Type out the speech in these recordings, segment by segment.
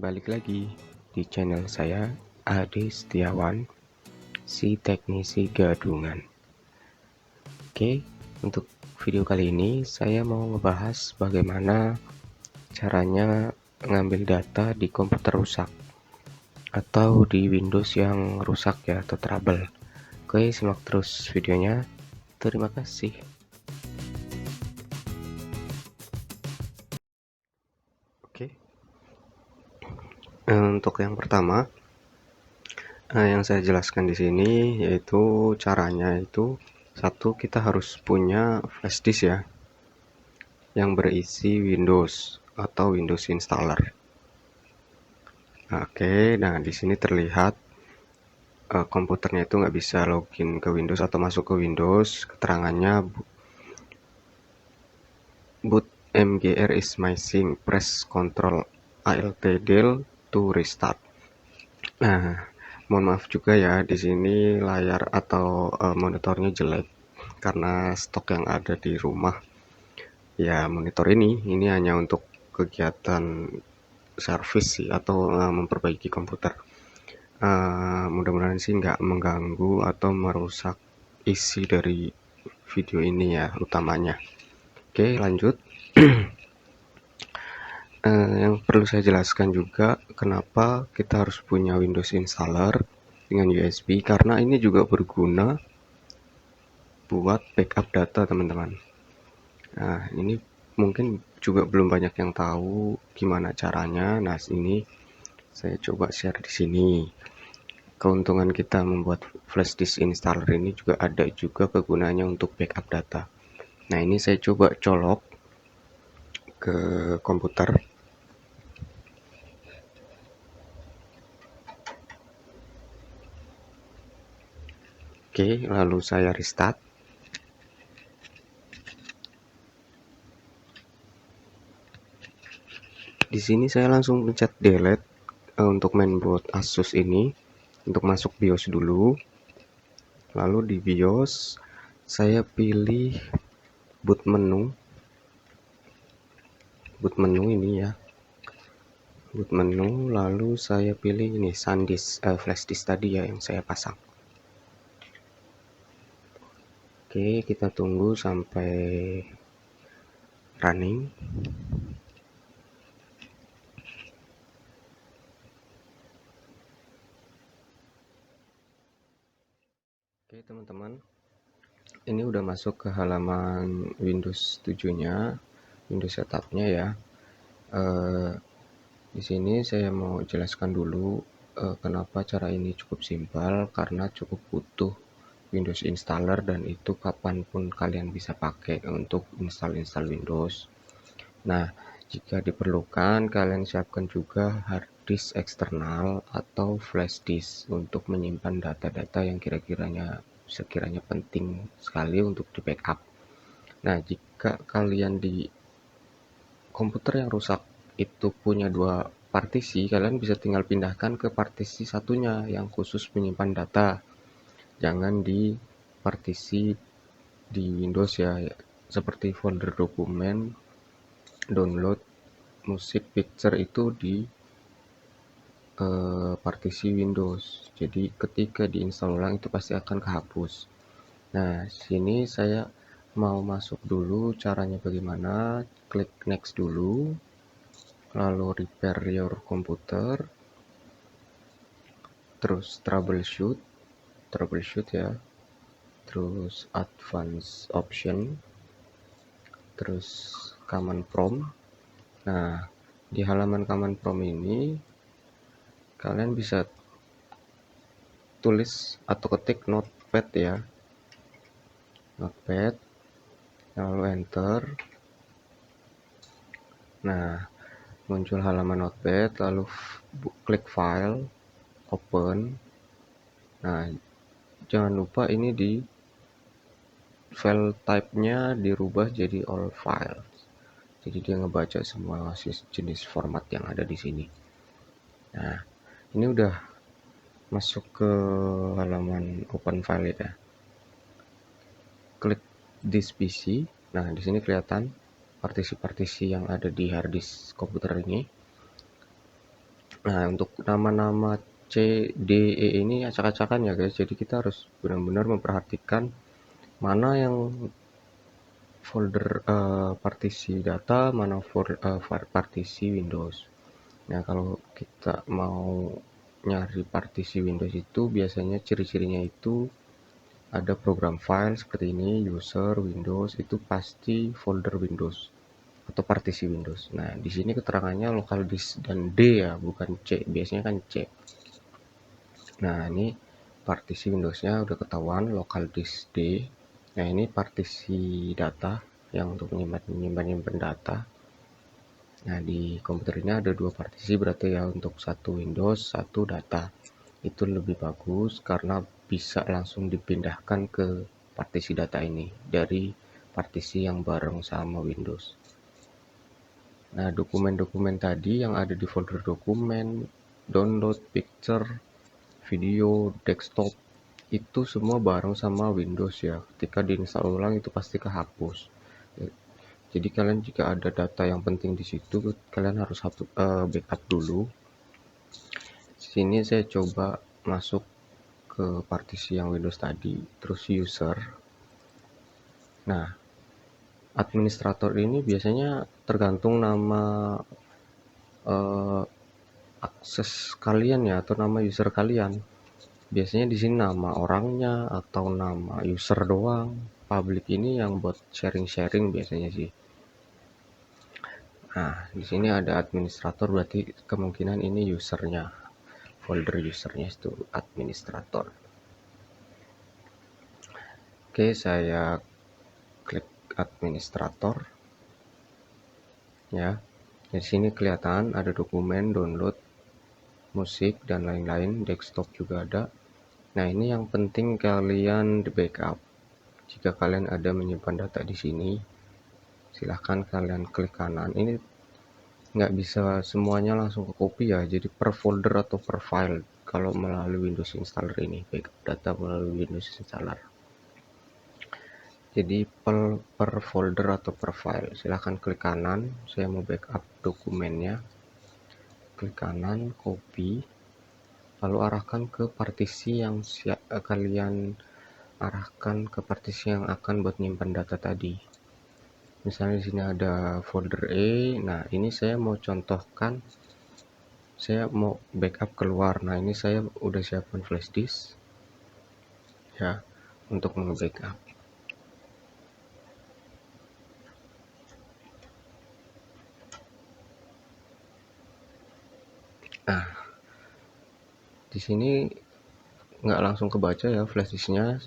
balik lagi di channel saya Ade Setiawan, si teknisi gadungan. Oke, untuk video kali ini saya mau ngebahas bagaimana caranya ngambil data di komputer rusak atau di Windows yang rusak ya, atau trouble. Oke, simak terus videonya. Terima kasih. Oke, untuk yang pertama yang saya jelaskan di sini yaitu caranya itu satu, kita harus punya flash disk ya yang berisi Windows atau Windows installer. Oke, nah di sini terlihat komputernya itu nggak bisa login ke Windows atau masuk ke Windows. Keterangannya boot mgr is missing, press Ctrl Alt del to restart. Nah, mohon maaf juga ya, di sini layar atau monitornya jelek karena stok yang ada di rumah. Ya, monitor ini hanya untuk kegiatan servis sih, atau memperbaiki komputer. Mudah-mudahan sih nggak mengganggu atau merusak isi dari video ini ya, utamanya. Oke, lanjut. Yang perlu saya jelaskan juga kenapa kita harus punya Windows installer dengan USB, karena ini juga berguna buat backup data teman-teman. Nah, ini mungkin juga belum banyak yang tahu gimana caranya. Nah, ini saya coba share di sini. Keuntungan kita membuat flash disk installer ini juga ada juga kegunaannya untuk backup data. Nah, ini saya coba colok ke komputer. Oke, lalu saya restart. Di sini saya langsung pencet delete untuk mainboard Asus ini, untuk masuk BIOS dulu. Lalu di BIOS saya pilih boot menu ini ya, boot menu, lalu saya pilih ini SanDisk, flash disk tadi ya yang saya pasang. Oke, kita tunggu sampai running. Oke teman-teman, ini udah masuk ke halaman Windows 7-nya, Windows setupnya ya. Di sini saya mau jelaskan dulu kenapa cara ini cukup simpel, karena cukup butuh Windows installer dan itu kapanpun kalian bisa pakai untuk install Windows. Nah, jika diperlukan kalian siapkan juga hard disk eksternal atau flash disk untuk menyimpan data-data yang sekiranya penting sekali untuk di backup. Nah, jika kalian di komputer yang rusak itu punya dua partisi, kalian bisa tinggal pindahkan ke partisi satunya yang khusus menyimpan data. Jangan di partisi di Windows ya, seperti folder dokumen, download, musik, picture itu di partisi Windows. Jadi ketika diinstal ulang itu pasti akan kehapus. Nah, sini saya mau masuk dulu caranya bagaimana. Klik next dulu, lalu repair your computer, terus troubleshoot ya, terus advanced option, terus command prompt. Nah, di halaman command prompt ini kalian bisa tulis atau ketik notepad ya, notepad, lalu enter. Nah, muncul halaman notepad, lalu klik file, open. Nah, jangan lupa ini di file type-nya dirubah jadi all file. Jadi dia ngebaca semua jenis format yang ada di sini. Nah, ini udah masuk ke halaman open file ya. Klik this PC. Nah, di sini kelihatan partisi-partisi yang ada di harddisk komputer ini. Nah, untuk nama-nama C, D, E ini acak-acakan ya guys, jadi kita harus benar-benar memperhatikan mana yang folder partisi data, mana partisi Windows. Nah, kalau kita mau nyari partisi Windows itu biasanya ciri-cirinya itu ada program file seperti ini, user, Windows, itu pasti folder Windows atau partisi Windows. Nah, di sini keterangannya local disk dan D ya, bukan C. Biasanya kan C. Nah, ini partisi Windows-nya udah ketahuan, local disk D. Nah, ini partisi data yang untuk menyimpan data. Nah, di komputer ini ada dua partisi berarti ya, untuk satu Windows, satu data. Itu lebih bagus karena bisa langsung dipindahkan ke partisi data ini dari partisi yang bareng sama Windows. Nah, dokumen-dokumen tadi yang ada di folder dokumen, download, picture, video, desktop, itu semua bareng sama Windows ya. Ketika diinstal ulang itu pasti kehapus. Jadi kalian jika ada data yang penting di situ, kalian harus backup dulu. Sini saya coba masuk ke partisi yang Windows tadi, terus user. Nah, administrator ini biasanya tergantung nama akses kalian ya, atau nama user kalian. Biasanya di sini nama orangnya atau nama user doang. Public ini yang buat sharing-sharing biasanya sih. Nah, di sini ada administrator, berarti kemungkinan ini usernya. Folder usernya itu administrator. Oke, saya klik administrator. Ya, di sini kelihatan ada dokumen, download, musik, dan lain-lain. Desktop juga ada. Nah, ini yang penting kalian di backup. Jika kalian ada menyimpan data di sini, silahkan kalian klik kanan. Ini nggak bisa semuanya langsung ke copy ya, jadi per folder atau per file kalau melalui Windows Installer ini, backup data melalui Windows Installer. Jadi per folder atau per file, silahkan klik kanan. Saya mau backup dokumennya, klik kanan, copy, lalu arahkan ke partisi yang kalian arahkan ke partisi yang akan buat nyimpan data tadi. Misalnya di sini ada folder E. Nah, ini saya mau contohkan, saya mau backup keluar. Nah, ini saya udah siapkan flash disk ya untuk nge-backup. Nah, di sini nggak langsung kebaca ya flash disknya.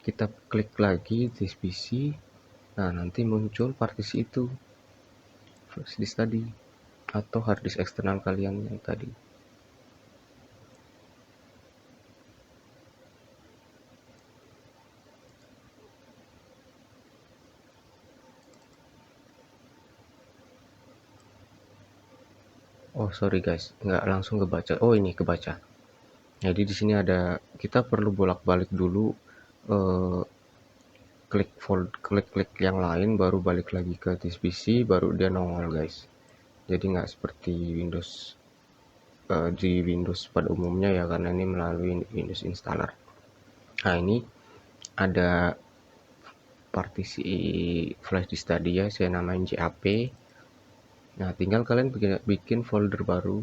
Kita klik lagi disk PC. Nah, nanti muncul partisi itu, flash disk tadi atau hard disk eksternal kalian yang tadi. Oh, sorry guys, nggak langsung kebaca. Oh, ini kebaca. Jadi di sini ada, kita perlu bolak-balik dulu, eh, klik yang lain baru balik lagi ke disk PC, baru dia nongol guys. Jadi nggak seperti Windows, di Windows pada umumnya ya, karena ini melalui Windows Installer. Nah, ini ada partisi flash disk tadi ya, saya namain JAP. Nah, tinggal kalian bikin folder baru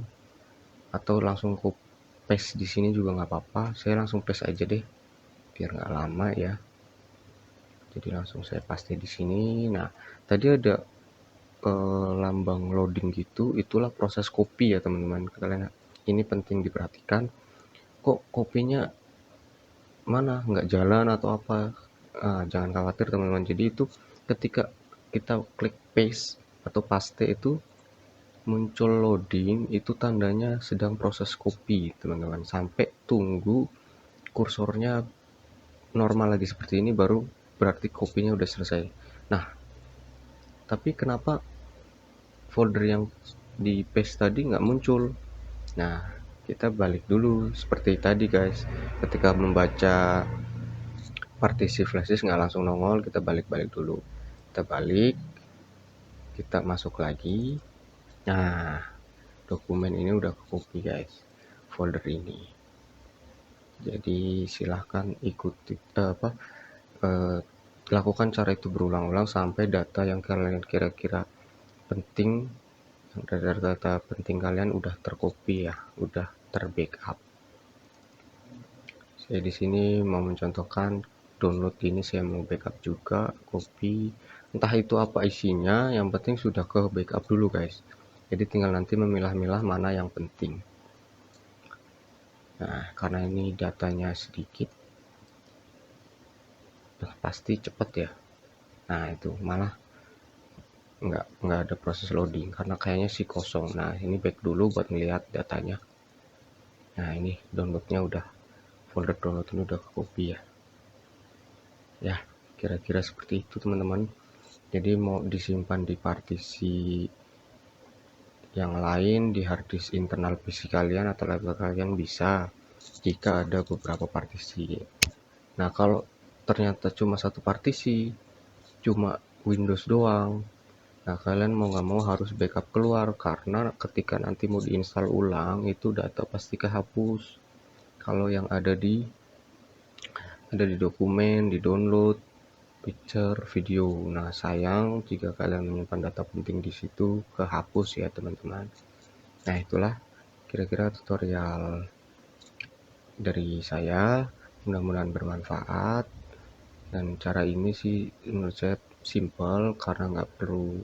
atau langsung paste di sini juga nggak apa-apa. Saya langsung paste aja deh, biar nggak lama ya. Jadi langsung saya paste di sini. Nah, tadi ada lambang loading gitu, itulah proses copy ya teman-teman. Kalian ini penting diperhatikan. Kok kopinya mana nggak jalan atau apa? Jangan khawatir teman-teman. Jadi itu ketika kita klik paste atau paste itu muncul loading, itu tandanya sedang proses copy teman-teman. Sampai tunggu kursornya normal lagi seperti ini, baru berarti kopinya udah selesai. Nah, tapi kenapa folder yang di paste tadi nggak muncul? Nah, kita balik dulu seperti tadi guys. Ketika membaca partisi flash disk nggak langsung nongol, kita balik-balik dulu. Kita balik, kita masuk lagi. Nah, dokumen ini udah ke copy guys, folder ini. Jadi silahkan ikuti lakukan cara itu berulang-ulang sampai data yang kalian kira-kira penting, data penting kalian udah tercopy ya, udah terbackup. Saya di sini mau mencontohkan download ini, saya mau backup juga, copy, entah itu apa isinya, yang penting sudah ke backup dulu guys. Jadi tinggal nanti memilah-milah mana yang penting. Nah, karena ini datanya sedikit, pasti cepet ya. Nah, itu malah nggak ada proses loading karena kayaknya sih kosong. Nah, ini back dulu buat ngeliat datanya. Nah, ini downloadnya udah, folder download ini udah ke copy ya. Ya, kira-kira seperti itu teman-teman. Jadi mau disimpan di partisi yang lain, di harddisk internal PC kalian atau laptop kalian bisa, jika ada beberapa partisi. Nah, kalau ternyata cuma satu partisi, cuma Windows doang, nah kalian mau nggak mau harus backup keluar, karena ketika nanti mau diinstal ulang itu data pasti kehapus kalau yang ada di dokumen, di download, picture, video. Nah, sayang jika kalian menyimpan data penting di situ kehapus ya teman-teman. Nah, itulah kira-kira tutorial dari saya, mudah-mudahan bermanfaat. Dan cara ini sih menurut saya simple karena nggak perlu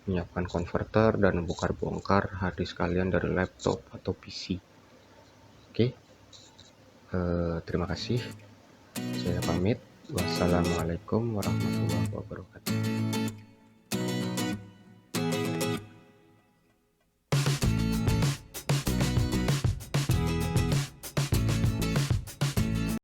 menyiapkan konverter dan bongkar-bongkar harddisk kalian dari laptop atau PC. Oke, terima kasih. Saya pamit. Wassalamualaikum warahmatullahi wabarakatuh.